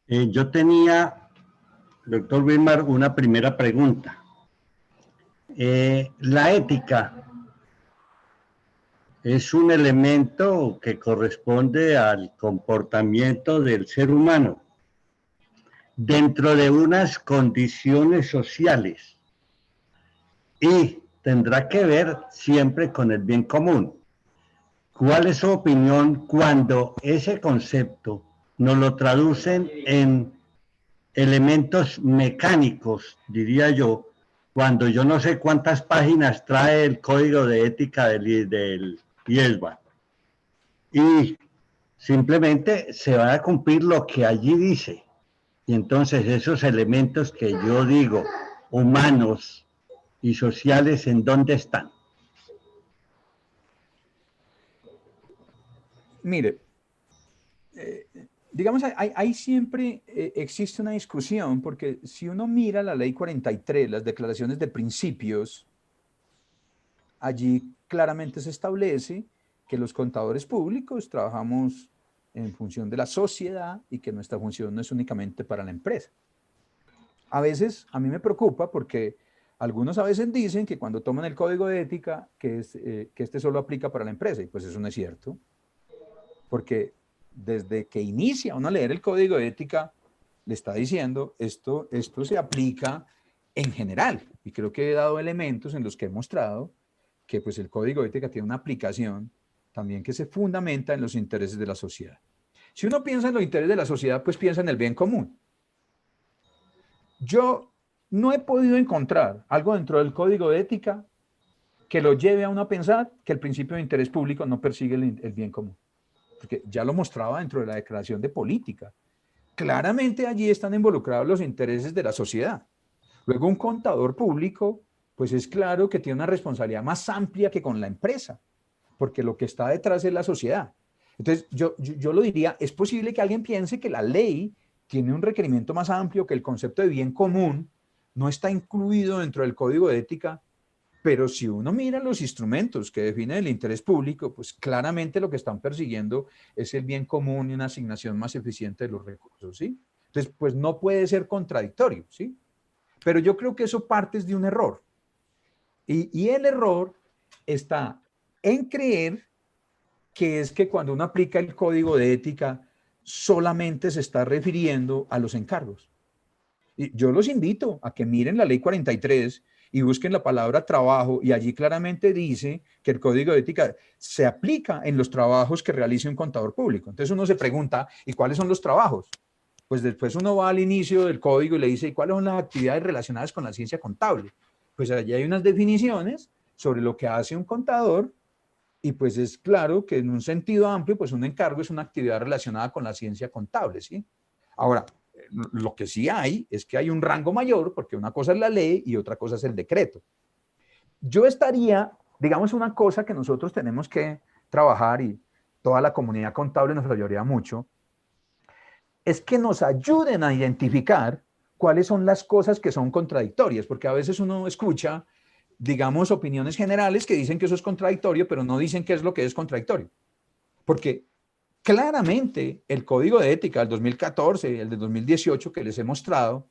Yo tenía, doctor Wilmar, una primera pregunta. La ética es un elemento que corresponde al comportamiento del ser humano dentro de unas condiciones sociales y tendrá que ver siempre con el bien común. ¿Cuál es su opinión cuando ese concepto nos lo traducen en elementos mecánicos, diría yo, cuando yo no sé cuántas páginas trae el código de ética del IESBA y simplemente se va a cumplir lo que allí dice? Y entonces esos elementos que yo digo, humanos y sociales, ¿en dónde están? Mire, digamos, hay siempre existe una discusión, porque si uno mira la ley 43, las declaraciones de principios, allí claramente se establece que los contadores públicos trabajamos en función de la sociedad y que nuestra función no es únicamente para la empresa. A veces a mí me preocupa porque algunos a veces dicen que cuando toman el código de ética que este solo aplica para la empresa, y pues eso no es cierto, porque desde que inicia uno a leer el código de ética le está diciendo esto se aplica en general, y creo que he dado elementos en los que he mostrado que pues el código de ética tiene una aplicación también que se fundamenta en los intereses de la sociedad. Si uno piensa en los intereses de la sociedad, pues piensa en el bien común. Yo no he podido encontrar algo dentro del código de ética que lo lleve a uno a pensar que el principio de interés público no persigue el bien común. Porque ya lo mostraba dentro de la declaración de política. Claramente allí están involucrados los intereses de la sociedad. Luego un contador público, pues es claro que tiene una responsabilidad más amplia que con la empresa, porque lo que está detrás es la sociedad. Entonces yo lo diría, es posible que alguien piense que la ley tiene un requerimiento más amplio, que el concepto de bien común no está incluido dentro del código de ética, pero si uno mira los instrumentos que definen el interés público, pues claramente lo que están persiguiendo es el bien común y una asignación más eficiente de los recursos, ¿sí? Entonces, pues no puede ser contradictorio, ¿sí? Pero yo creo que eso parte de un error. Y el error está en creer que es que cuando uno aplica el código de ética solamente se está refiriendo a los encargos. Y yo los invito a que miren la ley 43 y busquen la palabra trabajo, y allí claramente dice que el código de ética se aplica en los trabajos que realice un contador público. Entonces uno se pregunta, ¿y cuáles son los trabajos? Pues después uno va al inicio del código y le dice, ¿y cuáles son las actividades relacionadas con la ciencia contable? Pues allí hay unas definiciones sobre lo que hace un contador, y pues es claro que en un sentido amplio, pues un encargo es una actividad relacionada con la ciencia contable, ¿sí? Ahora, lo que sí hay es que hay un rango mayor, porque una cosa es la ley y otra cosa es el decreto. Yo estaría, digamos, una cosa que nosotros tenemos que trabajar, y toda la comunidad contable nos ayudaría mucho, es que nos ayuden a identificar cuáles son las cosas que son contradictorias, porque a veces uno escucha, digamos, opiniones generales que dicen que eso es contradictorio, pero no dicen qué es lo que es contradictorio. Porque claramente el Código de Ética del 2014, el de 2018 que les he mostrado,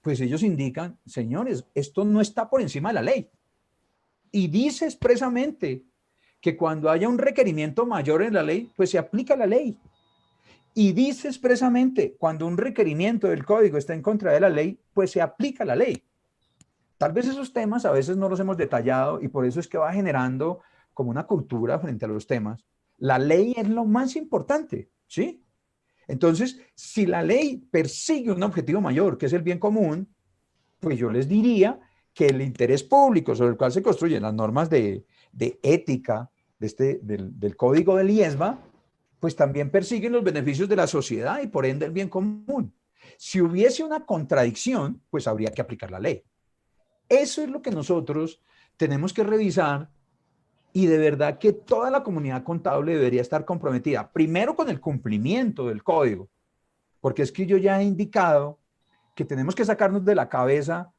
pues ellos indican, señores, esto no está por encima de la ley. Y dice expresamente que cuando haya un requerimiento mayor en la ley, pues se aplica la ley. Y dice expresamente, cuando un requerimiento del código está en contra de la ley, pues se aplica la ley. Tal vez esos temas a veces no los hemos detallado, y por eso es que va generando como una cultura frente a los temas. La ley es lo más importante, ¿sí? Entonces, si la ley persigue un objetivo mayor, que es el bien común, pues yo les diría que el interés público sobre el cual se construyen las normas de ética del código del IESBA, pues también persiguen los beneficios de la sociedad y por ende el bien común. Si hubiese una contradicción, pues habría que aplicar la ley. Eso es lo que nosotros tenemos que revisar, y de verdad que toda la comunidad contable debería estar comprometida, primero con el cumplimiento del código, porque es que yo ya he indicado que tenemos que sacarnos de la cabeza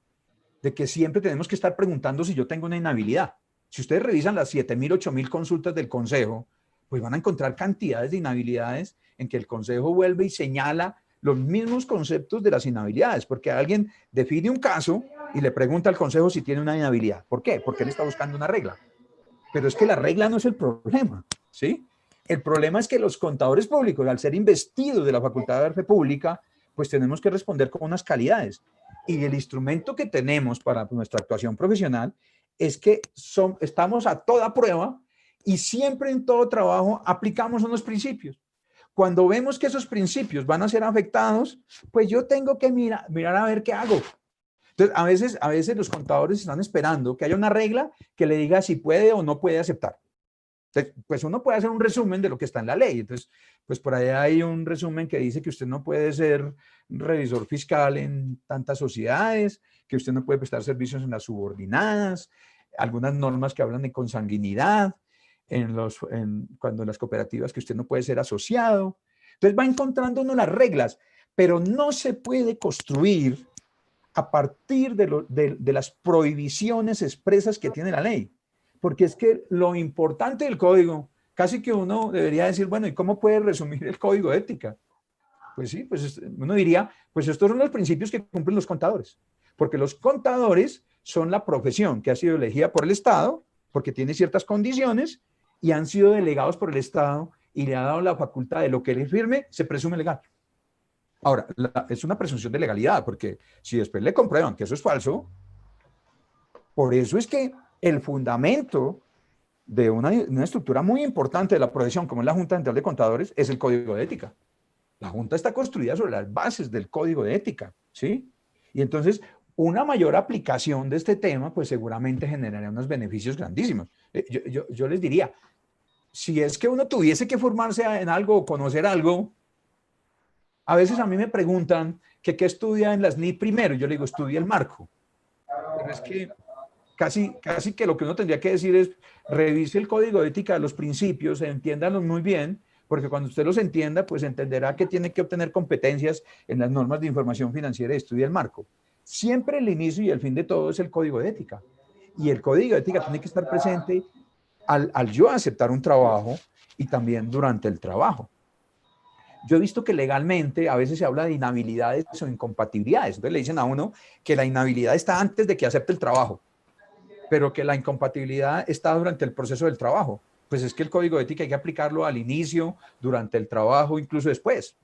de que siempre tenemos que estar preguntando si yo tengo una inhabilidad. Si ustedes revisan las 7.000, 8.000 consultas del Consejo, pues van a encontrar cantidades de inhabilidades en que el Consejo vuelve y señala los mismos conceptos de las inhabilidades, porque alguien define un caso y le pregunta al consejo si tiene una inhabilidad. ¿Por qué? Porque él está buscando una regla. Pero es que la regla no es el problema, ¿sí? El problema es que los contadores públicos, al ser investidos de la Facultad de Fe Pública, pues tenemos que responder con unas calidades. Y el instrumento que tenemos para nuestra actuación profesional es que estamos a toda prueba y siempre en todo trabajo aplicamos unos principios. Cuando vemos que esos principios van a ser afectados, pues yo tengo que mirar a ver qué hago. Entonces, a veces los contadores están esperando que haya una regla que le diga si puede o no puede aceptar. Entonces, pues uno puede hacer un resumen de lo que está en la ley. Entonces, pues por ahí hay un resumen que dice que usted no puede ser revisor fiscal en tantas sociedades, que usted no puede prestar servicios en las subordinadas, algunas normas que hablan de consanguinidad, cuando en las cooperativas que usted no puede ser asociado. Entonces va encontrando uno las reglas, pero no se puede construir a partir de las prohibiciones expresas que tiene la ley. Porque es que lo importante del código, casi que uno debería decir, bueno, ¿y cómo puede resumir el código de ética? Pues sí, pues uno diría, pues estos son los principios que cumplen los contadores. Porque los contadores son la profesión que ha sido elegida por el Estado, porque tiene ciertas condiciones, y han sido delegados por el Estado y le ha dado la facultad de lo que él firme, se presume legal. Ahora, es una presunción de legalidad, porque si después le comprueban que eso es falso, por eso es que el fundamento de una estructura muy importante de la profesión, como es la Junta Central de Contadores, es el Código de Ética. La Junta está construida sobre las bases del Código de Ética, ¿sí? Y entonces, una mayor aplicación de este tema, pues seguramente generaría unos beneficios grandísimos. Yo les diría, si es que uno tuviese que formarse en algo o conocer algo, a veces a mí me preguntan que qué estudia en la SNI primero. Yo le digo, estudia el marco. Pero es que casi que lo que uno tendría que decir es, revise el código de ética de los principios, entiéndalos muy bien, porque cuando usted los entienda, pues entenderá que tiene que obtener competencias en las normas de información financiera y estudia el marco. Siempre el inicio y el fin de todo es el código de ética. Y el código de ética tiene que estar presente al yo aceptar un trabajo y también durante el trabajo. Yo he visto que legalmente a veces se habla de inhabilidades o incompatibilidades. Entonces le dicen a uno que la inhabilidad está antes de que acepte el trabajo, pero que la incompatibilidad está durante el proceso del trabajo. Pues es que el código de ética hay que aplicarlo al inicio, durante el trabajo, incluso después.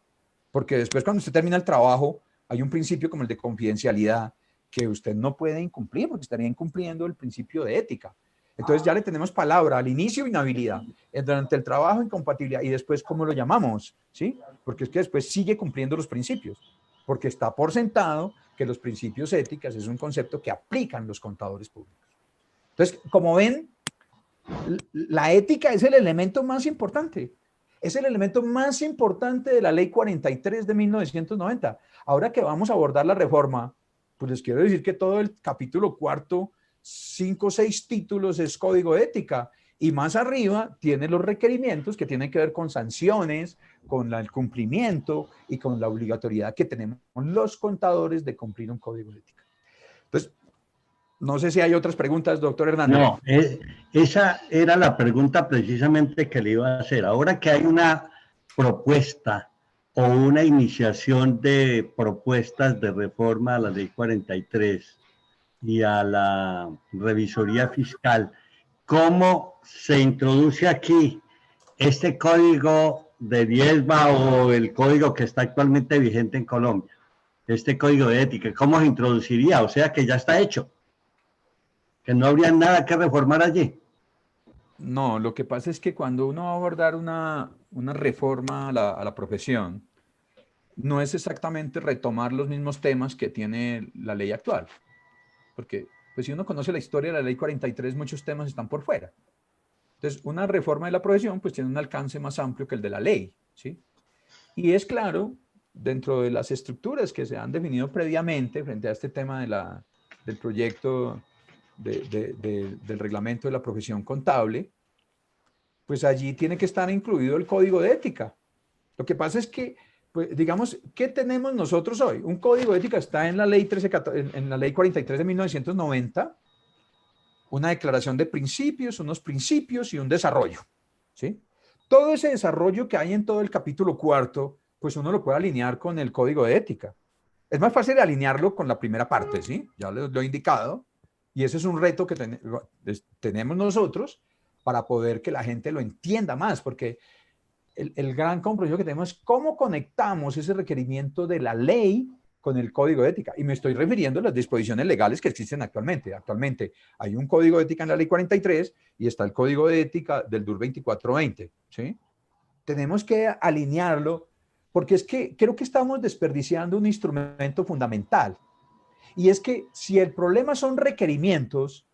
Porque después cuando usted termina el trabajo, hay un principio como el de confidencialidad que usted no puede incumplir porque estaría incumpliendo el principio de ética. Entonces ya le tenemos palabra al inicio, inhabilidad, durante el trabajo, incompatibilidad, y después, ¿cómo lo llamamos? ¿Sí? Porque es que después sigue cumpliendo los principios, porque está por sentado que los principios éticos es un concepto que aplican los contadores públicos. Entonces, como ven, la ética es el elemento más importante. Es el elemento más importante de la Ley 43 de 1990. Ahora que vamos a abordar la reforma, pues les quiero decir que todo el capítulo cuarto, 5 o 6 títulos es código de ética, y más arriba tiene los requerimientos que tienen que ver con sanciones, con el cumplimiento y con la obligatoriedad que tenemos los contadores de cumplir un código de ética. Entonces, no sé si hay otras preguntas, doctor Hernández. No, esa era la pregunta precisamente que le iba a hacer. Ahora que hay una propuesta o una iniciación de propuestas de reforma a la Ley 43 y a la revisoría fiscal, ¿cómo se introduce aquí este código de Viesma o el código que está actualmente vigente en Colombia? Este código de ética, ¿cómo se introduciría? O sea que ya está hecho, que no habría nada que reformar allí. No, lo que pasa es que cuando uno va a abordar una reforma a la profesión, no es exactamente retomar los mismos temas que tiene la ley actual. Porque pues, si uno conoce la historia de la ley 43, muchos temas están por fuera. Entonces, una reforma de la profesión pues tiene un alcance más amplio que el de la ley, ¿sí? Y es claro, dentro de las estructuras que se han definido previamente frente a este tema del proyecto del reglamento de la profesión contable, pues allí tiene que estar incluido el código de ética. Lo que pasa es que, pues, digamos, ¿qué tenemos nosotros hoy? Un código de ética está en la ley 43 de 1990, una declaración de principios, unos principios y un desarrollo, ¿sí? Todo ese desarrollo que hay en todo el capítulo cuarto pues uno lo puede alinear con el código de ética. Es más fácil alinearlo con la primera parte, ¿sí? Ya lo he indicado. Y ese es un reto que tenemos nosotros para poder que la gente lo entienda más, porque el gran compromiso que tenemos es cómo conectamos ese requerimiento de la ley con el código de ética. Y me estoy refiriendo a las disposiciones legales que existen actualmente. Actualmente hay un código de ética en la ley 43 y está el código de ética del DUR 2420, ¿sí? Tenemos que alinearlo porque es que creo que estamos desperdiciando un instrumento fundamental. Y es que si el problema son requerimientos,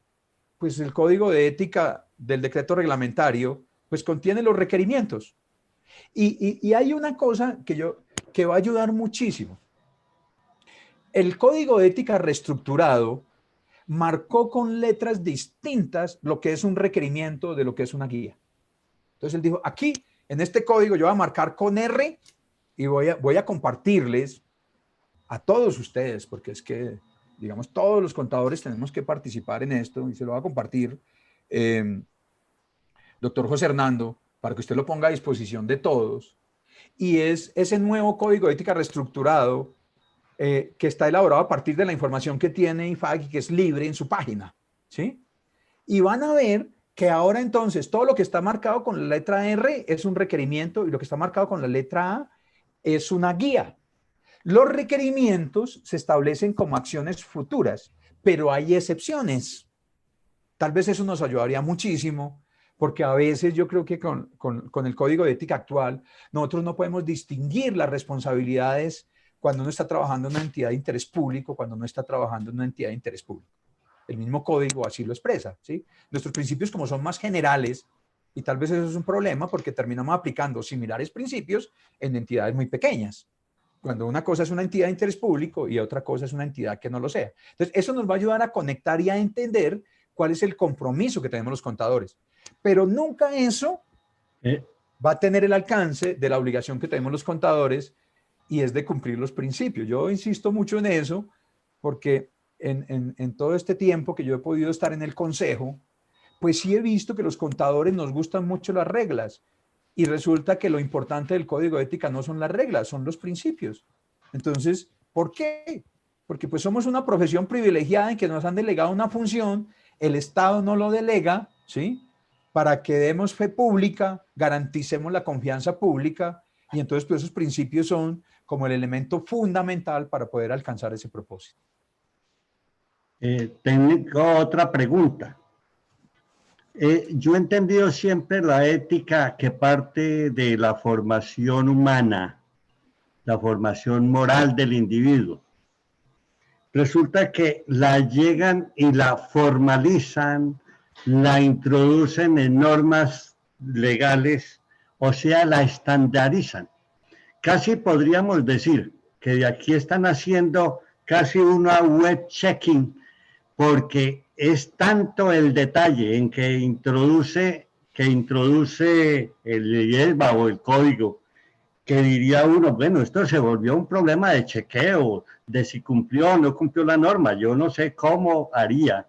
pues el código de ética del decreto reglamentario, pues contiene los requerimientos. Y hay una cosa que va a ayudar muchísimo. El código de ética reestructurado marcó con letras distintas lo que es un requerimiento de lo que es una guía. Entonces él dijo, aquí, en este código yo voy a marcar con R y voy a compartirles a todos ustedes, porque es que, digamos, todos los contadores tenemos que participar en esto y se lo va a compartir doctor José Hernando, para que usted lo ponga a disposición de todos. Y es ese nuevo código de ética reestructurado que está elaborado a partir de la información que tiene IFAC y que es libre en su página, ¿sí? Y van a ver que ahora entonces todo lo que está marcado con la letra R es un requerimiento y lo que está marcado con la letra A es una guía. Los requerimientos se establecen como acciones futuras, pero hay excepciones. Tal vez eso nos ayudaría muchísimo, porque a veces yo creo que con el código de ética actual nosotros no podemos distinguir las responsabilidades cuando uno está trabajando en una entidad de interés público, cuando no está trabajando en una entidad de interés público. El mismo código así lo expresa, ¿sí? Nuestros principios, como son más generales, y tal vez eso es un problema porque terminamos aplicando similares principios en entidades muy pequeñas, cuando una cosa es una entidad de interés público y otra cosa es una entidad que no lo sea. Entonces, eso nos va a ayudar a conectar y a entender cuál es el compromiso que tenemos los contadores. Pero nunca eso va a tener el alcance de la obligación que tenemos los contadores, y es de cumplir los principios. Yo insisto mucho en eso porque en todo este tiempo que yo he podido estar en el consejo, pues sí he visto que los contadores nos gustan mucho las reglas y resulta que lo importante del código de ética no son las reglas, son los principios. Entonces, ¿por qué? Porque pues somos una profesión privilegiada en que nos han delegado una función, el Estado no lo delega, ¿sí? Para que demos fe pública, garanticemos la confianza pública, y entonces pues esos principios son como el elemento fundamental para poder alcanzar ese propósito. Tengo otra pregunta. Yo he entendido siempre la ética que parte de la formación humana, la formación moral del individuo. Resulta que la llegan y la formalizan, la introducen en normas legales, o sea, la estandarizan. Casi podríamos decir que de aquí están haciendo casi una web checking, porque es tanto el detalle en que introduce el IESBA o el código, que diría uno, bueno, esto se volvió un problema de chequeo, de si cumplió o no cumplió la norma. Yo no sé cómo haría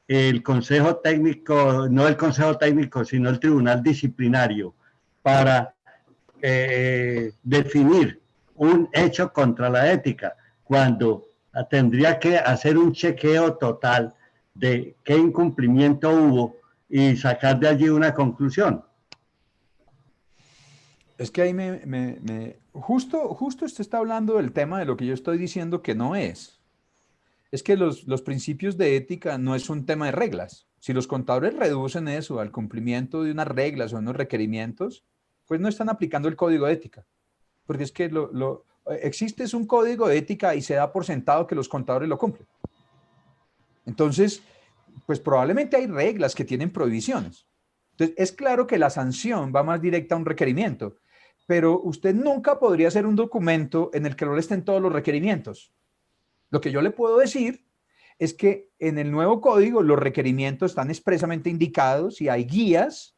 el Consejo Técnico, no el Consejo Técnico, sino el Tribunal Disciplinario, para definir un hecho contra la ética, cuando tendría que hacer un chequeo total de qué incumplimiento hubo y sacar de allí una conclusión. Es que ahí justo usted está hablando del tema de lo que yo estoy diciendo que no es. Es que los principios de ética no es un tema de reglas. Si los contadores reducen eso al cumplimiento de unas reglas o unos requerimientos, pues no están aplicando el código de ética. Porque es que existe un código de ética y se da por sentado que los contadores lo cumplen. Entonces, pues probablemente hay reglas que tienen prohibiciones. Entonces, es claro que la sanción va más directa a un requerimiento, pero usted nunca podría hacer un documento en el que no le estén todos los requerimientos. Lo que yo le puedo decir es que en el nuevo código los requerimientos están expresamente indicados y hay guías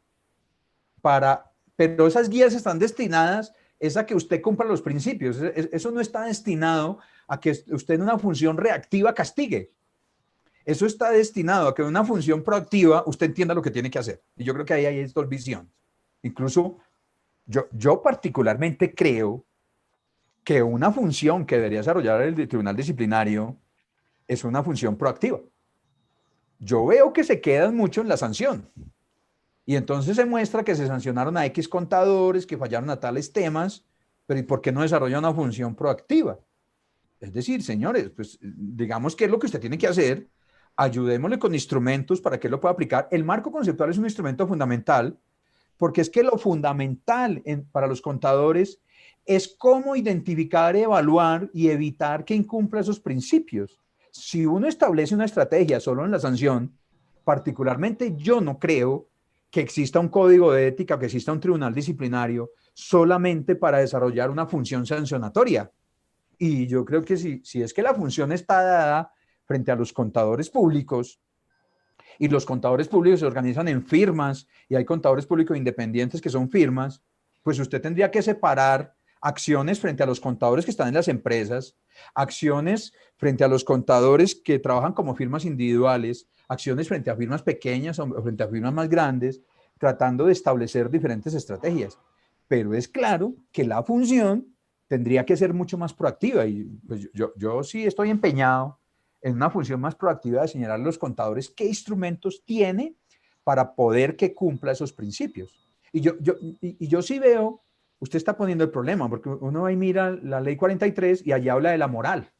pero esas guías están destinadas a que usted cumpla los principios. Eso no está destinado a que usted en una función reactiva castigue. Eso está destinado a que en una función proactiva usted entienda lo que tiene que hacer. Y yo creo que ahí hay dos visiones. Incluso yo particularmente creo que una función que debería desarrollar el tribunal disciplinario es una función proactiva. Yo veo que se quedan mucho en la sanción. Y entonces se muestra que se sancionaron a X contadores, que fallaron a tales temas, pero ¿y por qué no desarrolla una función proactiva? Es decir, señores, pues digamos qué es lo que usted tiene que hacer, ayudémosle con instrumentos para que él lo pueda aplicar. El marco conceptual es un instrumento fundamental, porque es que lo fundamental para los contadores es cómo identificar, evaluar y evitar que incumpla esos principios. Si uno establece una estrategia solo en la sanción, particularmente yo no creo que exista un código de ética, que exista un tribunal disciplinario solamente para desarrollar una función sancionatoria. Y yo creo que si es que la función está dada frente a los contadores públicos, y los contadores públicos se organizan en firmas, y hay contadores públicos independientes que son firmas, pues usted tendría que separar acciones frente a los contadores que están en las empresas, acciones frente a los contadores que trabajan como firmas individuales, acciones frente a firmas pequeñas o frente a firmas más grandes, tratando de establecer diferentes estrategias. Pero es claro que la función tendría que ser mucho más proactiva, y pues yo sí estoy empeñado en una función más proactiva de señalar a los contadores qué instrumentos tiene para poder que cumpla esos principios. Y yo sí veo, usted está poniendo el problema, porque uno ahí mira la ley 43 y allí habla de la moral.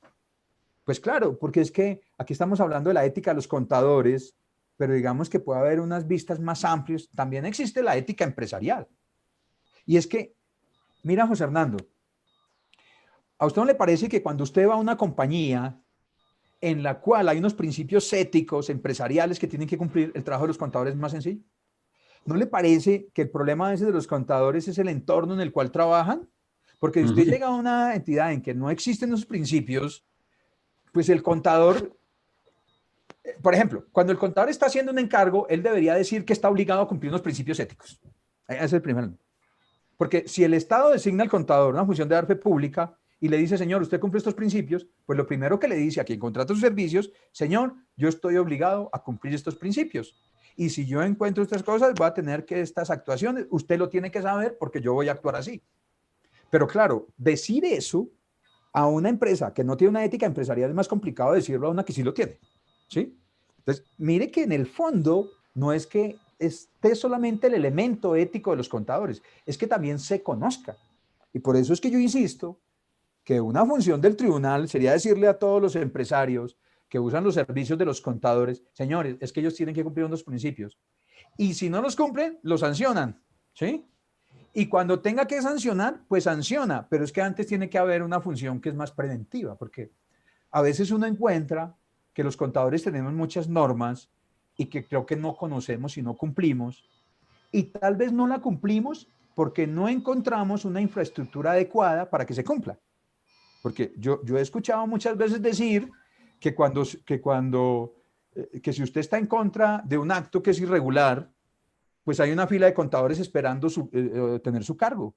Pues claro, porque es que aquí estamos hablando de la ética de los contadores, pero digamos que puede haber unas vistas más amplias. También existe la ética empresarial. Y es que, mira, José Hernando, ¿a usted no le parece que cuando usted va a una compañía en la cual hay unos principios éticos, empresariales que tienen que cumplir, el trabajo de los contadores es más sencillo? ¿No le parece que el problema a veces de los contadores es el entorno en el cual trabajan? Porque si usted llega a una entidad en que no existen esos principios, pues el contador, por ejemplo, cuando el contador está haciendo un encargo, él debería decir que está obligado a cumplir unos principios éticos. Ese es el primero. Porque si el Estado designa al contador una función de dar fe pública y le dice, señor, usted cumple estos principios, pues lo primero que le dice a quien contrata sus servicios, señor, yo estoy obligado a cumplir estos principios. Y si yo encuentro estas cosas, voy a tener que estas actuaciones, usted lo tiene que saber porque yo voy a actuar así. Pero claro, decir eso a una empresa que no tiene una ética empresarial es más complicado decirlo a una que sí lo tiene. ¿Sí? Entonces, mire que en el fondo no es que esté solamente el elemento ético de los contadores, es que también se conozca. Y por eso es que yo insisto que una función del tribunal sería decirle a todos los empresarios que usan los servicios de los contadores, señores, es que ellos tienen que cumplir unos principios. Y si no los cumplen, los sancionan. ¿Sí? Y cuando tenga que sancionar, pues sanciona. Pero es que antes tiene que haber una función que es más preventiva, porque a veces uno encuentra que los contadores tenemos muchas normas y que creo que no conocemos y no cumplimos, y tal vez no la cumplimos porque no encontramos una infraestructura adecuada para que se cumpla. Porque yo he escuchado muchas veces decir que si usted está en contra de un acto que es irregular, pues hay una fila de contadores esperando tener su cargo.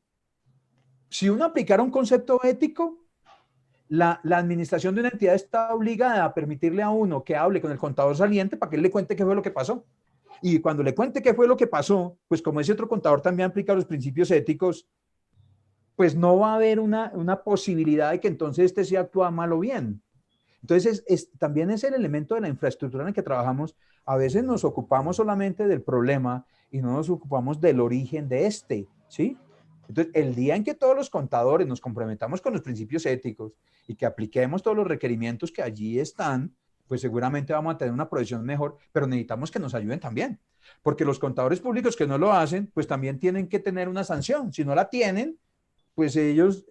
Si uno aplicara un concepto ético, la administración de una entidad está obligada a permitirle a uno que hable con el contador saliente para que él le cuente qué fue lo que pasó. Y cuando le cuente qué fue lo que pasó, pues como ese otro contador también aplica los principios éticos, pues no va a haber una posibilidad de que entonces este sí actúa mal o bien. Entonces, también es el elemento de la infraestructura en el que trabajamos. A veces nos ocupamos solamente del problema y no nos ocupamos del origen de este, ¿sí? Entonces, el día en que todos los contadores nos comprometamos con los principios éticos y que apliquemos todos los requerimientos que allí están, pues seguramente vamos a tener una provisión mejor, pero necesitamos que nos ayuden también. Porque los contadores públicos que no lo hacen, pues también tienen que tener una sanción. Si no la tienen, pues ellos,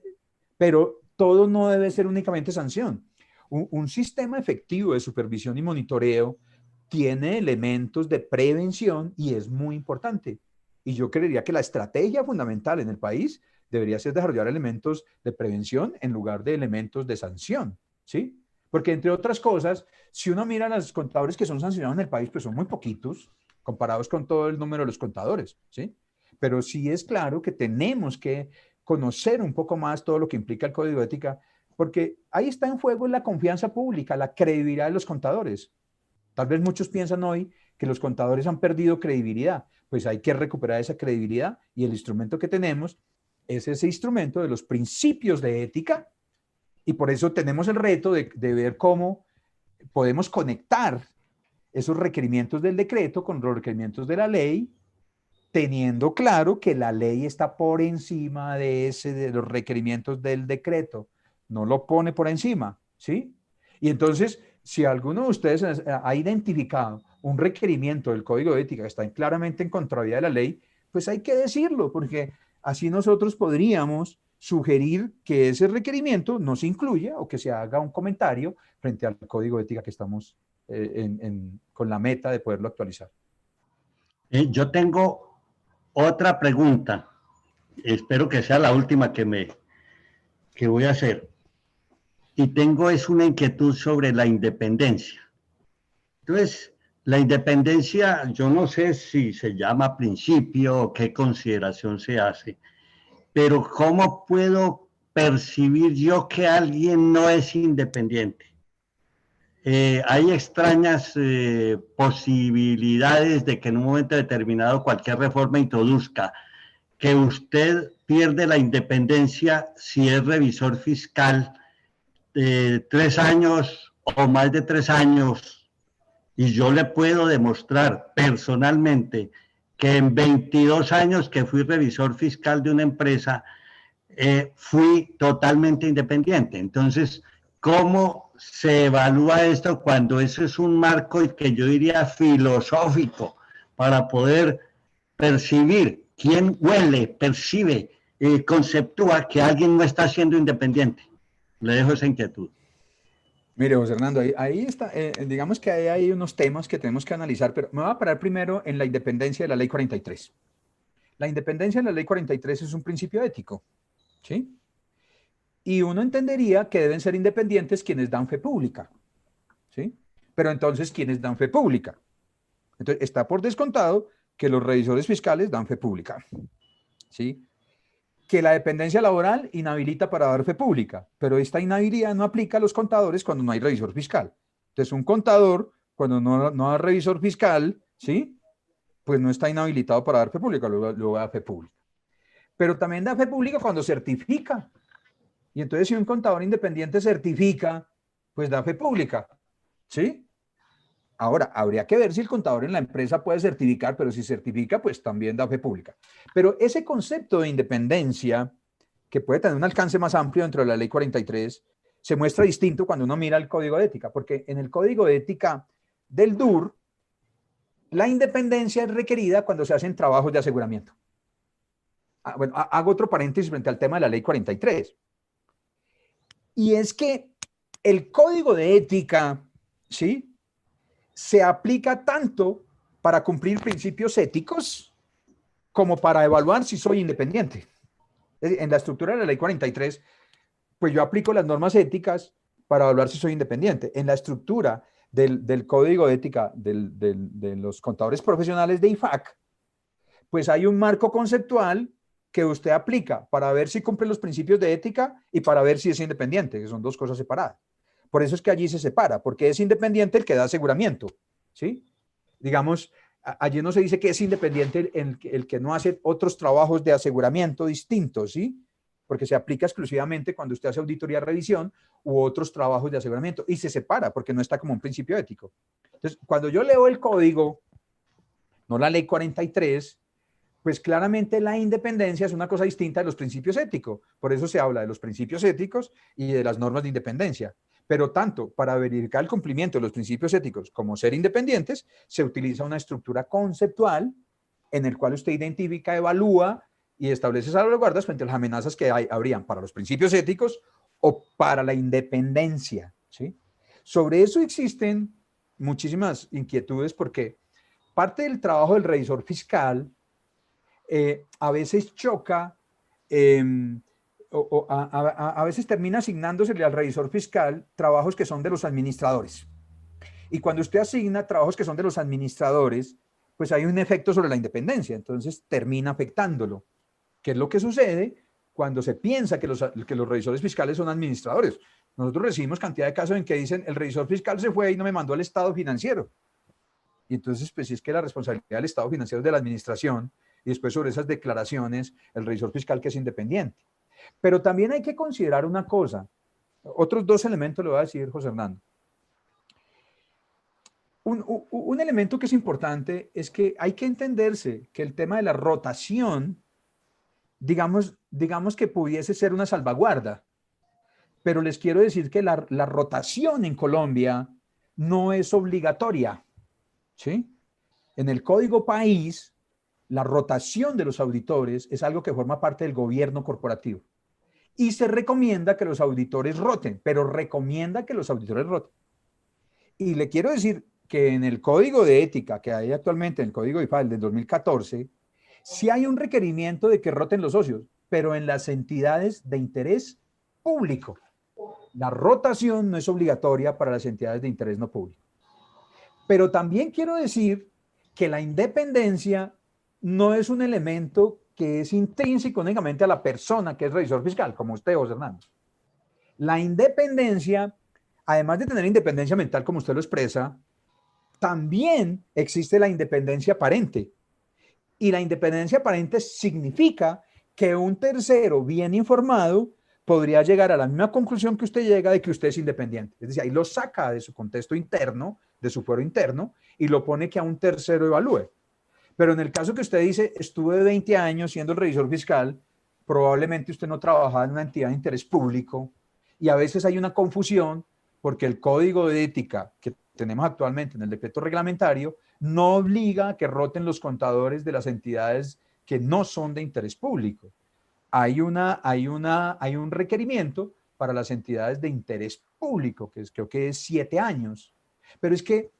pero todo no debe ser únicamente sanción. Un sistema efectivo de supervisión y monitoreo tiene elementos de prevención y es muy importante. Y yo creería que la estrategia fundamental en el país debería ser desarrollar elementos de prevención en lugar de elementos de sanción, ¿sí? Porque entre otras cosas, si uno mira a los contadores que son sancionados en el país, pues son muy poquitos comparados con todo el número de los contadores, ¿sí? Pero sí es claro que tenemos que conocer un poco más todo lo que implica el código de ética, porque ahí está en juego la confianza pública, la credibilidad de los contadores. Tal vez muchos piensan hoy que los contadores han perdido credibilidad, pues hay que recuperar esa credibilidad y el instrumento que tenemos es ese instrumento de los principios de ética, y por eso tenemos el reto de ver cómo podemos conectar esos requerimientos del decreto con los requerimientos de la ley, teniendo claro que la ley está por encima de los requerimientos del decreto, no lo pone por encima, ¿sí? Y entonces, si alguno de ustedes ha identificado un requerimiento del Código de Ética que está claramente en contravía de la ley, pues hay que decirlo, porque así nosotros podríamos sugerir que ese requerimiento no se incluya o que se haga un comentario frente al Código de Ética que estamos con la meta de poderlo actualizar. Yo tengo otra pregunta, espero que sea la última que voy a hacer, y tengo es una inquietud sobre la independencia. Entonces, la independencia, yo no sé si se llama principio o qué consideración se hace, pero ¿cómo puedo percibir yo que alguien no es independiente? Hay extrañas posibilidades de que en un momento determinado cualquier reforma introduzca que usted pierde la independencia si es revisor fiscal 3 años o más de 3 años, y yo le puedo demostrar personalmente que en 22 años que fui revisor fiscal de una empresa, fui totalmente independiente. Entonces, ¿cómo se evalúa esto cuando eso es un marco que yo diría filosófico para poder percibir quién huele, percibe, conceptúa que alguien no está siendo independiente? Le dejo esa inquietud. Mire, José Hernando, ahí está, digamos que hay unos temas que tenemos que analizar, pero me voy a parar primero en la independencia de la Ley 43. La independencia de la Ley 43 es un principio ético, ¿sí? Y uno entendería que deben ser independientes quienes dan fe pública, ¿sí? Pero entonces, ¿quiénes dan fe pública? Entonces, está por descontado que los revisores fiscales dan fe pública, ¿sí? Que la dependencia laboral inhabilita para dar fe pública, pero esta inhabilidad no aplica a los contadores cuando no hay revisor fiscal. Entonces, un contador, cuando no hay revisor fiscal, ¿sí? Pues no está inhabilitado para dar fe pública, luego da fe pública. Pero también da fe pública cuando certifica. Y entonces, si un contador independiente certifica, pues da fe pública, ¿sí? Ahora, habría que ver si el contador en la empresa puede certificar, pero si certifica, pues también da fe pública. Pero ese concepto de independencia, que puede tener un alcance más amplio dentro de la Ley 43, se muestra distinto cuando uno mira el Código de Ética, porque en el Código de Ética del DUR, la independencia es requerida cuando se hacen trabajos de aseguramiento. Bueno, hago otro paréntesis frente al tema de la Ley 43. Y es que el Código de Ética, ¿sí?, se aplica tanto para cumplir principios éticos como para evaluar si soy independiente. En la estructura de la Ley 43, pues yo aplico las normas éticas para evaluar si soy independiente. En la estructura del Código de Ética de los contadores profesionales de IFAC, pues hay un marco conceptual que usted aplica para ver si cumple los principios de ética y para ver si es independiente, que son dos cosas separadas. Por eso es que allí se separa, porque es independiente el que da aseguramiento, ¿sí? Digamos, allí no se dice que es independiente el que no hace otros trabajos de aseguramiento distintos, ¿sí? Porque se aplica exclusivamente cuando usted hace auditoría, revisión u otros trabajos de aseguramiento, y se separa porque no está como un principio ético. Entonces, cuando yo leo el código, no la Ley 43, pues claramente la independencia es una cosa distinta de los principios éticos. Por eso se habla de los principios éticos y de las normas de independencia. Pero tanto para verificar el cumplimiento de los principios éticos como ser independientes, se utiliza una estructura conceptual en el cual usted identifica, evalúa y establece salvaguardas frente a las amenazas que habrían para los principios éticos o para la independencia, ¿sí? Sobre eso existen muchísimas inquietudes porque parte del trabajo del revisor fiscal a veces choca a veces termina asignándosele al revisor fiscal trabajos que son de los administradores. Y cuando usted asigna trabajos que son de los administradores, pues hay un efecto sobre la independencia, entonces termina afectándolo. ¿Qué es lo que sucede cuando se piensa que los revisores fiscales son administradores? Nosotros recibimos cantidad de casos en que dicen, el revisor fiscal se fue y no me mandó el estado financiero. Y entonces, pues si es que la responsabilidad del estado financiero es de la administración, y después sobre esas declaraciones el revisor fiscal que es independiente. Pero también hay que considerar una cosa, otros dos elementos le voy a decir, José Hernando. Un elemento que es importante es que hay que entenderse que el tema de la rotación, digamos que pudiese ser una salvaguarda, pero les quiero decir que la rotación en Colombia no es obligatoria, ¿sí? En el Código País, la rotación de los auditores es algo que forma parte del gobierno corporativo. Y se recomienda que los auditores roten, pero recomienda que los auditores roten. Y le quiero decir que en el Código de Ética que hay actualmente, en el Código IFAL del 2014, sí hay un requerimiento de que roten los socios, pero en las entidades de interés público. La rotación no es obligatoria para las entidades de interés no público. Pero también quiero decir que la independencia no es un elemento que es intrínseco únicamente a la persona que es revisor fiscal, como usted, José Hernández. La independencia, además de tener independencia mental, como usted lo expresa, también existe la independencia aparente. Y la independencia aparente significa que un tercero bien informado podría llegar a la misma conclusión que usted llega de que usted es independiente. Es decir, ahí lo saca de su contexto interno, de su fuero interno, y lo pone que a un tercero evalúe. Pero en el caso que usted dice, estuve 20 años siendo el revisor fiscal, probablemente usted no trabajaba en una entidad de interés público, y a veces hay una confusión porque el código de ética que tenemos actualmente en el decreto reglamentario no obliga a que roten los contadores de las entidades que no son de interés público. Hay un requerimiento para las entidades de interés público, que creo que es 7 años. Pero es que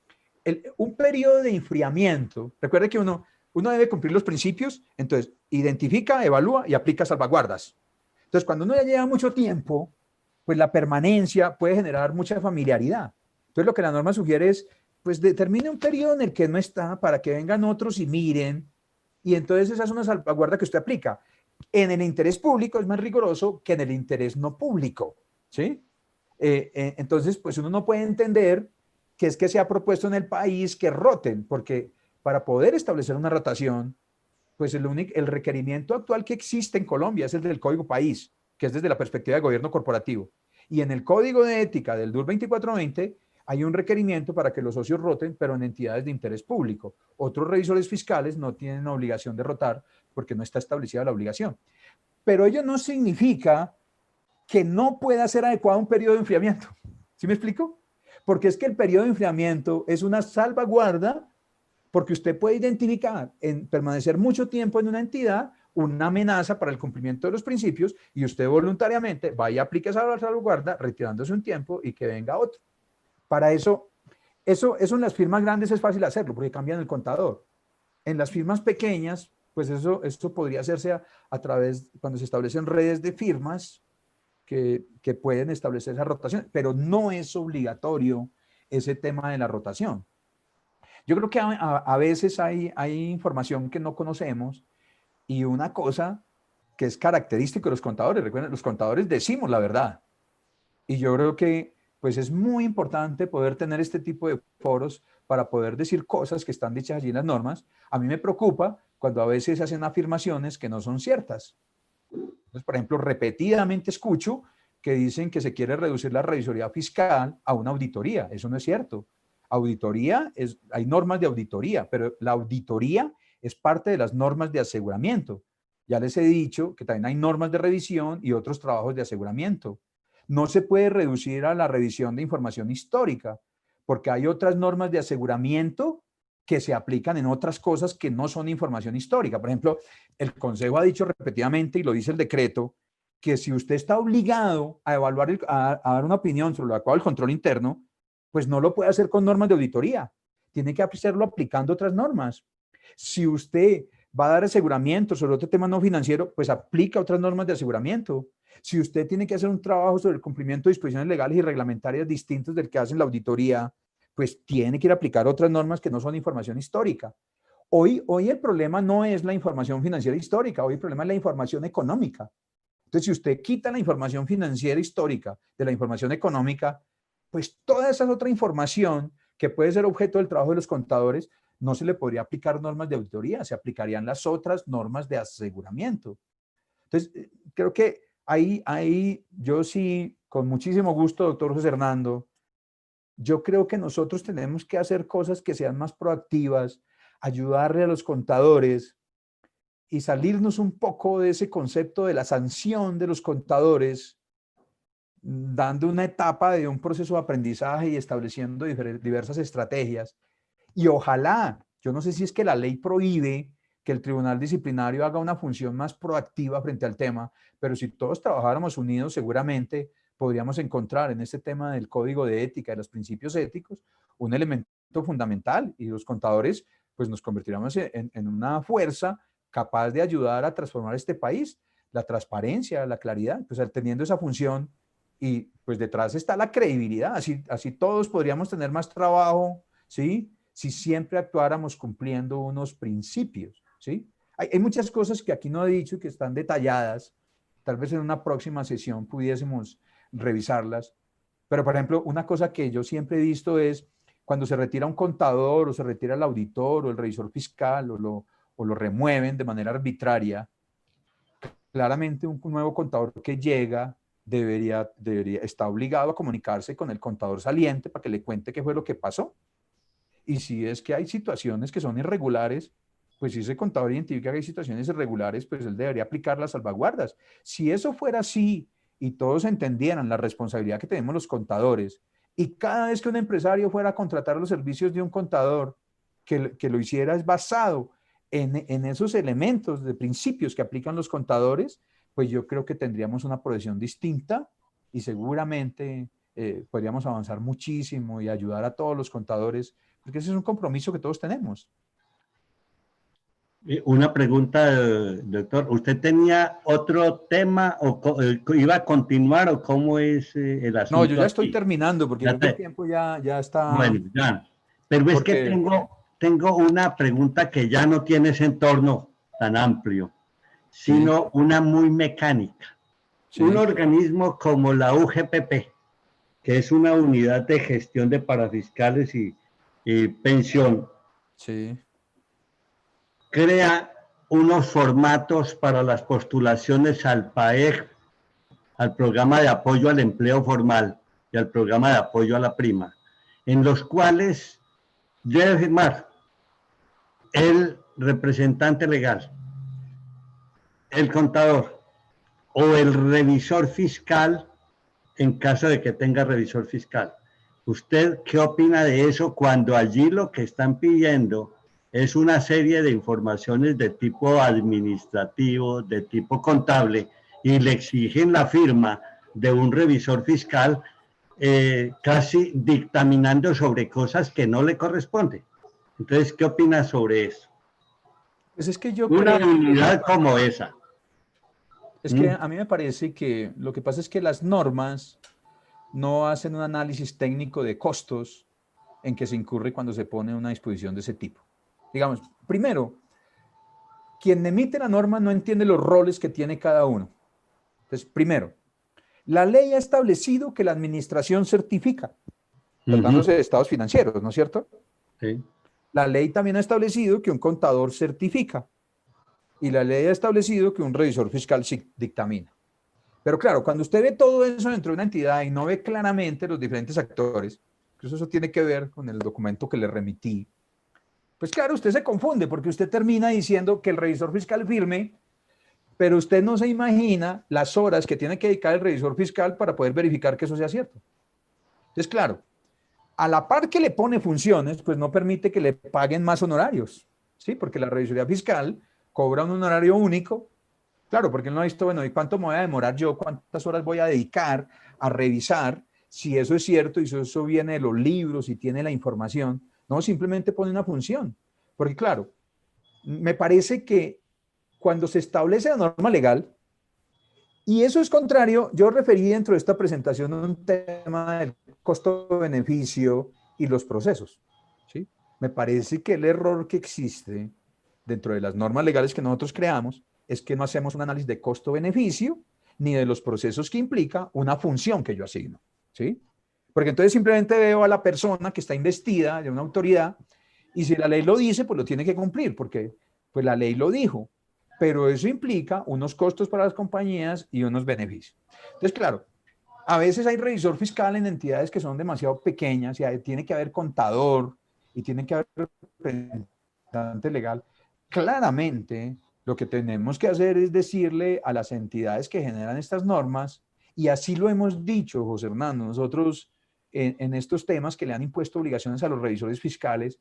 un periodo de enfriamiento, recuerde que uno debe cumplir los principios, entonces identifica, evalúa y aplica salvaguardas. Entonces, cuando uno ya lleva mucho tiempo, pues la permanencia puede generar mucha familiaridad. Entonces, lo que la norma sugiere es, pues determine un periodo en el que no está para que vengan otros y miren, y entonces esa es una salvaguarda que usted aplica. En el interés público es más riguroso que en el interés no público, ¿sí? Entonces, pues uno no puede entender que es que se ha propuesto en el país que roten, porque para poder establecer una rotación, pues el requerimiento actual que existe en Colombia es el del Código País, que es desde la perspectiva de gobierno corporativo. Y en el Código de Ética del DUR 2420 hay un requerimiento para que los socios roten, pero en entidades de interés público. Otros revisores fiscales no tienen obligación de rotar porque no está establecida la obligación. Pero ello no significa que no pueda ser adecuado un periodo de enfriamiento. ¿Sí me explico? Porque es que el periodo de enfriamiento es una salvaguarda porque usted puede identificar en permanecer mucho tiempo en una entidad una amenaza para el cumplimiento de los principios y usted voluntariamente vaya a aplicar esa salvaguarda retirándose un tiempo y que venga otro. Para eso en las firmas grandes es fácil hacerlo porque cambian el contador. En las firmas pequeñas, pues esto podría hacerse a través, cuando se establecen redes de firmas que pueden establecer esa rotación, pero no es obligatorio ese tema de la rotación. Yo creo que a veces hay información que no conocemos y una cosa que es característico de los contadores, recuerden, los contadores decimos la verdad. Y yo creo que pues es muy importante poder tener este tipo de foros para poder decir cosas que están dichas allí en las normas. A mí me preocupa cuando a veces hacen afirmaciones que no son ciertas. Entonces, por ejemplo, repetidamente escucho que dicen que se quiere reducir la revisoría fiscal a una auditoría. Eso no es cierto. Auditoría, hay normas de auditoría, pero la auditoría es parte de las normas de aseguramiento. Ya les he dicho que también hay normas de revisión y otros trabajos de aseguramiento. No se puede reducir a la revisión de información histórica, porque hay otras normas de aseguramiento que se aplican en otras cosas que no son información histórica. Por ejemplo, el Consejo ha dicho repetidamente, y lo dice el decreto, que si usted está obligado a evaluar, a dar una opinión sobre lo adecuado del control interno, pues no lo puede hacer con normas de auditoría. Tiene que hacerlo aplicando otras normas. Si usted va a dar aseguramiento sobre otro tema no financiero, pues aplica otras normas de aseguramiento. Si usted tiene que hacer un trabajo sobre el cumplimiento de disposiciones legales y reglamentarias distintas del que hacen la auditoría, pues tiene que ir a aplicar otras normas que no son información histórica. Hoy el problema no es la información financiera histórica, hoy el problema es la información económica. Entonces, si usted quita la información financiera histórica de la información económica, pues toda esa otra información que puede ser objeto del trabajo de los contadores no se le podría aplicar normas de auditoría, se aplicarían las otras normas de aseguramiento. Entonces, creo que ahí yo sí, con muchísimo gusto, doctor José Hernando, yo creo que nosotros tenemos que hacer cosas que sean más proactivas, ayudarle a los contadores y salirnos un poco de ese concepto de la sanción de los contadores, dando una etapa de un proceso de aprendizaje y estableciendo diversas estrategias. Y ojalá, yo no sé si es que la ley prohíbe que el tribunal disciplinario haga una función más proactiva frente al tema, pero si todos trabajáramos unidos, seguramente podríamos encontrar en este tema del código de ética, de los principios éticos, un elemento fundamental, y los contadores pues nos convertiríamos en una fuerza capaz de ayudar a transformar este país. La transparencia, la claridad, pues teniendo esa función, y pues detrás está la credibilidad, así todos podríamos tener más trabajo, ¿sí? Si siempre actuáramos cumpliendo unos principios, ¿sí? Hay muchas cosas que aquí no he dicho y que están detalladas, tal vez en una próxima sesión pudiésemos revisarlas, pero por ejemplo, una cosa que yo siempre he visto es cuando se retira un contador o se retira el auditor o el revisor fiscal o lo remueven de manera arbitraria, claramente un nuevo contador que llega está obligado a comunicarse con el contador saliente para que le cuente qué fue lo que pasó. Y si es que hay situaciones que son irregulares, pues si ese contador identifica que hay situaciones irregulares, pues él debería aplicar las salvaguardas. Si eso fuera así y todos entendieran la responsabilidad que tenemos los contadores, y cada vez que un empresario fuera a contratar los servicios de un contador, que lo hiciera es basado en esos elementos de principios que aplican los contadores, pues yo creo que tendríamos una progresión distinta y seguramente podríamos avanzar muchísimo y ayudar a todos los contadores, porque ese es un compromiso que todos tenemos. Una pregunta, doctor. ¿Usted tenía otro tema o iba a continuar o cómo es el asunto? No, yo ya estoy aquí? terminando porque creo que el tiempo ya está. Bueno, ya. Pero es que tengo una pregunta que ya no tiene ese entorno tan amplio, sino una muy mecánica. Sí. Un organismo como la UGPP, que es una unidad de gestión de parafiscales y pensión, sí, crea unos formatos para las postulaciones al PAEG, al Programa de Apoyo al Empleo Formal y al Programa de Apoyo a la Prima, en los cuales debe firmar el representante legal, el contador o el revisor fiscal en caso de que tenga revisor fiscal. ¿Usted qué opina de eso cuando allí lo que están pidiendo es una serie de informaciones de tipo administrativo, de tipo contable, y le exigen la firma de un revisor fiscal casi dictaminando sobre cosas que no le corresponden? Entonces, ¿qué opina sobre eso? Pues es que yo una unidad como esa. Es que a mí me parece que lo que pasa es que las normas no hacen un análisis técnico de costos en que se incurre cuando se pone una disposición de ese tipo. Digamos, primero, quien emite la norma no entiende los roles que tiene cada uno. Entonces, primero, la ley ha establecido que la administración certifica, tratándose de estados financieros, ¿no es cierto? Sí. La ley también ha establecido que un contador certifica y la ley ha establecido que un revisor fiscal dictamina. Pero claro, cuando usted ve todo eso dentro de una entidad y no ve claramente los diferentes actores, incluso eso tiene que ver con el documento que le remití, pues claro, usted se confunde porque usted termina diciendo que el revisor fiscal firme, pero usted no se imagina las horas que tiene que dedicar el revisor fiscal para poder verificar que eso sea cierto. Entonces, claro, a la par que le pone funciones, pues no permite que le paguen más honorarios, ¿sí? Porque la revisoría fiscal cobra un honorario único. Claro, porque él no ha visto, bueno, ¿y cuánto me voy a demorar yo? ¿Cuántas horas voy a dedicar a revisar si eso es cierto y si eso viene de los libros y tiene la información? No, simplemente pone una función. Porque claro, me parece que cuando se establece la norma legal, y eso es contrario, yo referí dentro de esta presentación un tema del costo-beneficio y los procesos, ¿sí? Me parece que el error que existe dentro de las normas legales que nosotros creamos es que no hacemos un análisis de costo-beneficio ni de los procesos que implica una función que yo asigno, ¿sí? Porque entonces simplemente veo a la persona que está investida de una autoridad Y si la ley lo dice, pues lo tiene que cumplir, porque pues la ley lo dijo. Pero eso implica unos costos para las compañías y unos beneficios. Entonces, claro, a veces hay revisor fiscal en entidades que son demasiado pequeñas y tiene que haber contador y tiene que haber representante legal. Claramente, lo que tenemos que hacer es decirle a las entidades que generan estas normas, y así lo hemos dicho, José Hernando, nosotros en estos temas que le han impuesto obligaciones a los revisores fiscales,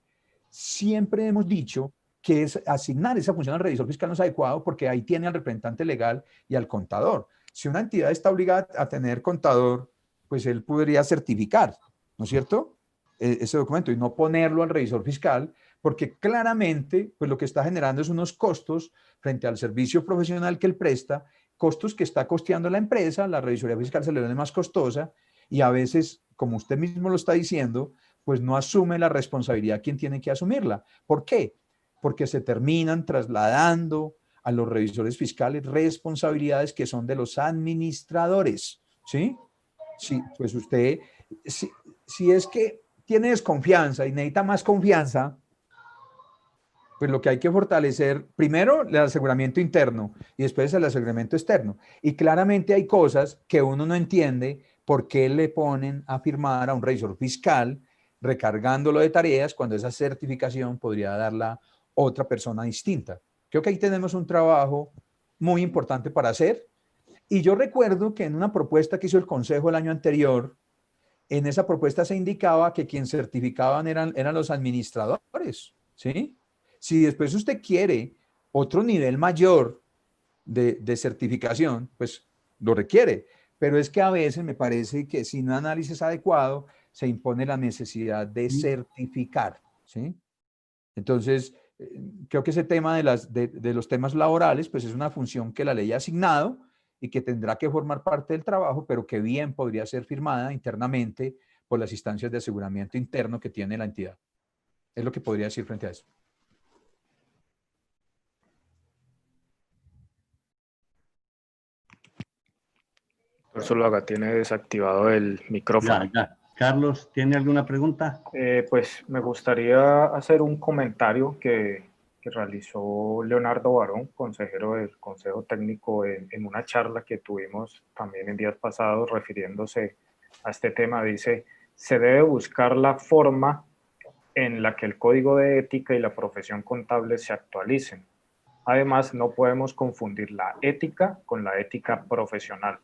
siempre hemos dicho que asignar esa función al revisor fiscal no es adecuado porque ahí tiene al representante legal y al contador. Si una entidad está obligada a tener contador, pues él podría certificar, ¿no es cierto? Ese documento y no ponerlo al revisor fiscal, porque claramente pues lo que está generando es unos costos frente al servicio profesional que él presta, costos que está costeando la empresa, la revisoría fiscal se le vuelve más costosa y a veces, como usted mismo lo está diciendo, pues no asume la responsabilidad quien tiene que asumirla. ¿Por qué? Porque se terminan trasladando a los revisores fiscales responsabilidades que son de los administradores, ¿sí? Sí, pues usted, si es que tiene desconfianza y necesita más confianza, pues lo que hay que fortalecer, primero el aseguramiento interno y después el aseguramiento externo. Y claramente hay cosas que uno no entiende por qué le ponen a firmar a un revisor fiscal recargándolo de tareas cuando esa certificación podría darla otra persona distinta. Creo que ahí tenemos un trabajo muy importante para hacer. Y yo recuerdo que en una propuesta que hizo el Consejo el año anterior, en esa propuesta se indicaba que quien certificaban eran los administradores, ¿sí? Si después usted quiere otro nivel mayor de certificación, pues lo requiere. Pero es que a veces me parece que sin un análisis adecuado se impone la necesidad de certificar, ¿sí? Entonces, creo que ese tema de los temas laborales, pues es una función que la ley ha asignado y que tendrá que formar parte del trabajo, pero que bien podría ser firmada internamente por las instancias de aseguramiento interno que tiene la entidad. Es lo que podría decir frente a eso. Zuluaga tiene desactivado el micrófono. Ya. Carlos, ¿tiene alguna pregunta? Pues me gustaría hacer un comentario que realizó Leonardo Barón, consejero del Consejo Técnico, en una charla que tuvimos también en días pasados refiriéndose a este tema. Dice, se debe buscar la forma en la que el código de ética y la profesión contable se actualicen. Además, no podemos confundir la ética con la ética profesional.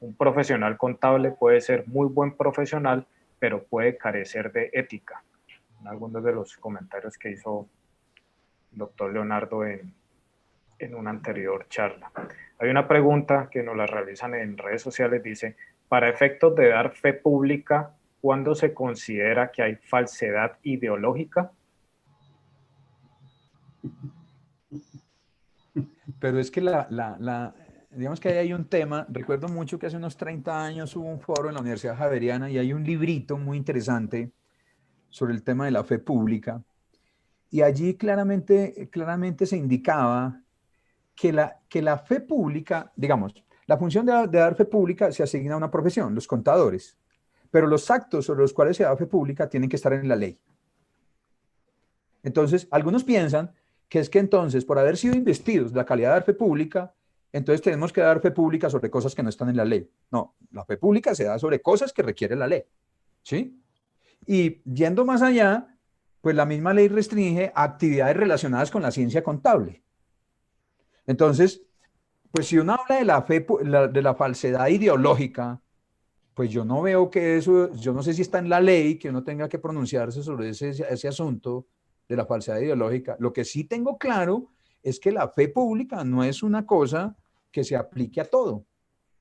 Un profesional contable puede ser muy buen profesional, pero puede carecer de ética. Algunos de los comentarios que hizo el doctor Leonardo en una anterior charla. Hay una pregunta que nos la realizan en redes sociales, dice, para efectos de dar fe pública, ¿cuándo se considera que hay falsedad ideológica? Pero es que digamos que ahí hay un tema, recuerdo mucho que hace unos 30 años hubo un foro en la Universidad Javeriana y hay un librito muy interesante sobre el tema de la fe pública. Y allí claramente se indicaba que la fe pública, digamos, la función de dar fe pública se asigna a una profesión, los contadores, pero los actos sobre los cuales se da fe pública tienen que estar en la ley. Entonces, algunos piensan que es que entonces, por haber sido investidos de la calidad de dar fe pública, entonces tenemos que dar fe pública sobre cosas que no están en la ley. No, la fe pública se da sobre cosas que requiere la ley, ¿sí? Y yendo más allá, pues la misma ley restringe actividades relacionadas con la ciencia contable. Entonces, pues si uno habla de la fe, de la falsedad ideológica, pues yo no veo que eso, yo no sé si está en la ley que uno tenga que pronunciarse sobre ese asunto de la falsedad ideológica. Lo que sí tengo claro es que la fe pública no es una cosa que se aplique a todo.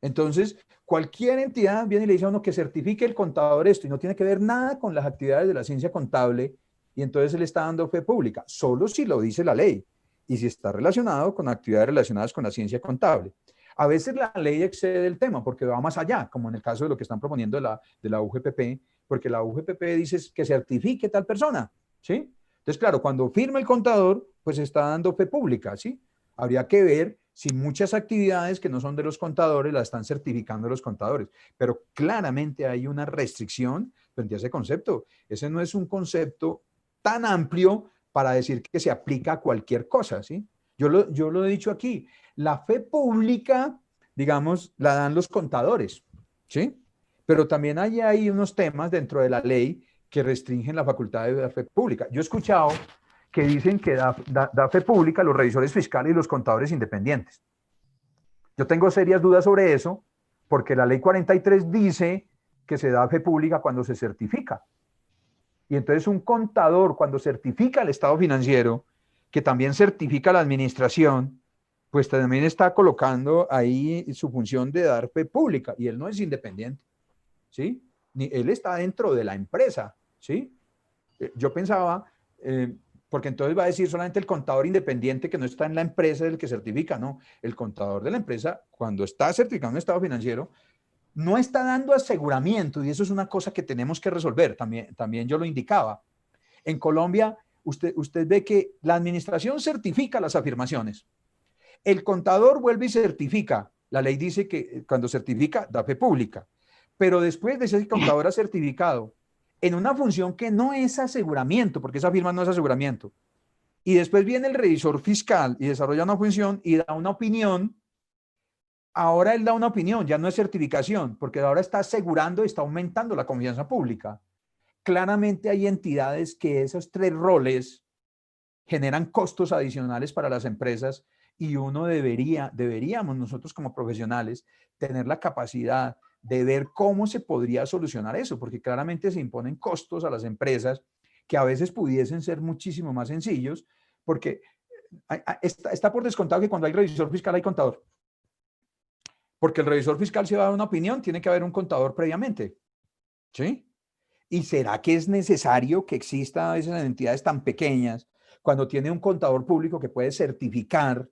Entonces, cualquier entidad viene y le dice a uno que certifique el contador esto y no tiene que ver nada con las actividades de la ciencia contable y entonces él está dando fe pública, solo si lo dice la ley y si está relacionado con actividades relacionadas con la ciencia contable. A veces la ley excede el tema porque va más allá, como en el caso de lo que están proponiendo de la UGPP, porque la UGPP dice que certifique tal persona, ¿sí? Entonces, claro, cuando firma el contador, pues está dando fe pública, ¿sí? Habría que ver si muchas actividades que no son de los contadores las están certificando los contadores, pero claramente hay una restricción frente a ese concepto. Ese no es un concepto tan amplio para decir que se aplica a cualquier cosa, ¿sí? Yo lo he dicho aquí, la fe pública, digamos, la dan los contadores, ¿sí? Pero también hay unos temas dentro de la ley que restringen la facultad de dar fe pública. Yo he escuchado que dicen que da fe pública los revisores fiscales y los contadores independientes. Yo tengo serias dudas sobre eso, porque la ley 43 dice que se da fe pública cuando se certifica. Y entonces un contador, cuando certifica el estado financiero, que también certifica la administración, pues también está colocando ahí su función de dar fe pública, y él no es independiente, ¿sí? Él está dentro de la empresa, ¿sí? Yo pensaba, porque entonces va a decir solamente el contador independiente que no está en la empresa del que certifica, no. El contador de la empresa, cuando está certificando un estado financiero, no está dando aseguramiento, y eso es una cosa que tenemos que resolver, también yo lo indicaba. En Colombia, usted ve que la administración certifica las afirmaciones. El contador vuelve y certifica. La ley dice que cuando certifica, da fe pública. Pero después de ese contador ha certificado en una función que no es aseguramiento, porque esa firma no es aseguramiento. Y después viene el revisor fiscal y desarrolla una función y da una opinión. Ahora él da una opinión, ya no es certificación, porque ahora está asegurando y está aumentando la confianza pública. Claramente hay entidades que esos tres roles generan costos adicionales para las empresas, y uno deberíamos nosotros como profesionales tener la capacidad de ver cómo se podría solucionar eso, porque claramente se imponen costos a las empresas que a veces pudiesen ser muchísimo más sencillos, porque está por descontado que cuando hay revisor fiscal hay contador. Porque el revisor fiscal, si va a dar una opinión, tiene que haber un contador previamente, ¿sí? ¿Y será que es necesario que exista a veces en entidades tan pequeñas, cuando tiene un contador público que puede certificar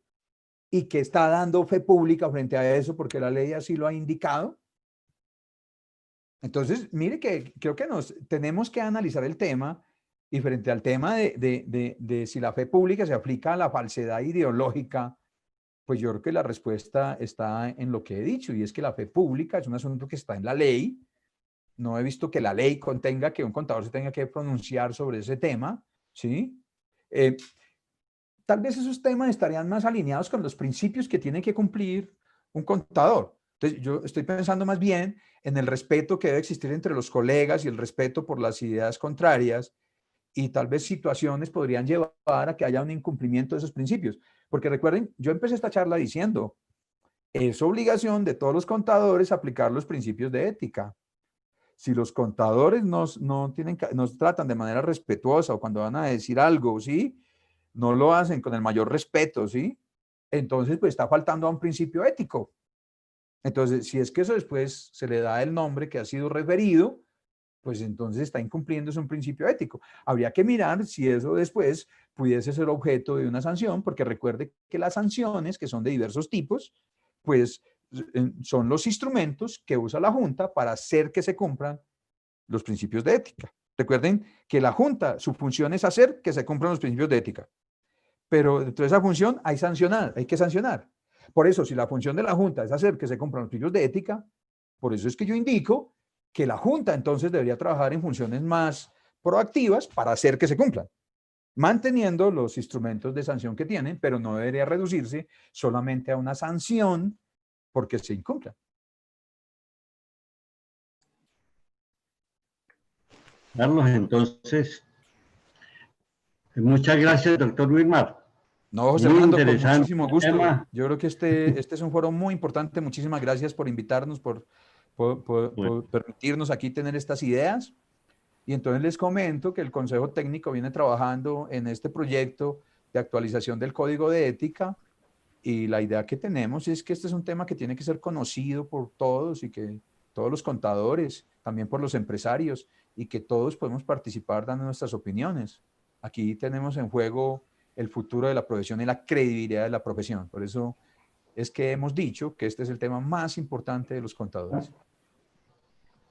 y que está dando fe pública frente a eso porque la ley así lo ha indicado? Entonces, mire que creo que nos tenemos que analizar el tema, y frente al tema de si la fe pública se aplica a la falsedad ideológica, pues yo creo que la respuesta está en lo que he dicho, y es que la fe pública es un asunto que está en la ley. No he visto que la ley contenga que un contador se tenga que pronunciar sobre ese tema, ¿sí? Tal vez esos temas estarían más alineados con los principios que tiene que cumplir un contador. Entonces, yo estoy pensando más bien en el respeto que debe existir entre los colegas y el respeto por las ideas contrarias, y tal vez situaciones podrían llevar a que haya un incumplimiento de esos principios. Porque recuerden, yo empecé esta charla diciendo, es obligación de todos los contadores aplicar los principios de ética. Si los contadores nos tratan de manera respetuosa, o cuando van a decir algo, ¿sí?, no lo hacen con el mayor respeto, ¿sí?, entonces pues está faltando a un principio ético. Entonces, si es que eso después se le da el nombre que ha sido referido, pues entonces está incumpliendo un principio ético. Habría que mirar si eso después pudiese ser objeto de una sanción, porque recuerde que las sanciones, que son de diversos tipos, pues son los instrumentos que usa la Junta para hacer que se cumplan los principios de ética. Recuerden que la Junta, su función es hacer que se cumplan los principios de ética, pero dentro de esa función hay que sancionar. Por eso, si la función de la Junta es hacer que se cumplan los principios de ética, por eso es que yo indico que la Junta entonces debería trabajar en funciones más proactivas para hacer que se cumplan, manteniendo los instrumentos de sanción que tienen, pero no debería reducirse solamente a una sanción porque se incumplan. Carlos, entonces, muchas gracias, doctor Wilmar. No, José Muy Fernando, con interesante muchísimo gusto. tema. Yo creo que este es un foro muy importante. Muchísimas gracias por invitarnos, por permitirnos aquí tener estas ideas. Y entonces les comento que el Consejo Técnico viene trabajando en este proyecto de actualización del Código de Ética, y la idea que tenemos es que este es un tema que tiene que ser conocido por todos, y que todos los contadores, también por los empresarios, y que todos podemos participar dando nuestras opiniones. Aquí tenemos en juego el futuro de la profesión y la credibilidad de la profesión. Por eso es que hemos dicho que este es el tema más importante de los contadores.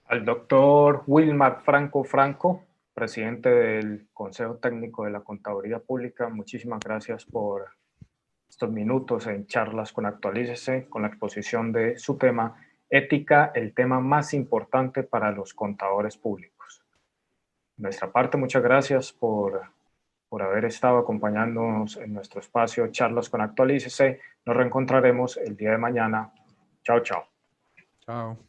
Al doctor Wilmar Franco, presidente del Consejo Técnico de la Contaduría Pública, muchísimas gracias por estos minutos en Charlas con Actualícese, con la exposición de su tema, ética, el tema más importante para los contadores públicos. nuestra parte, muchas gracias por haber estado acompañándonos en nuestro espacio Charlas con Actualícese. Nos reencontraremos el día de mañana. Chao, chao. Chao.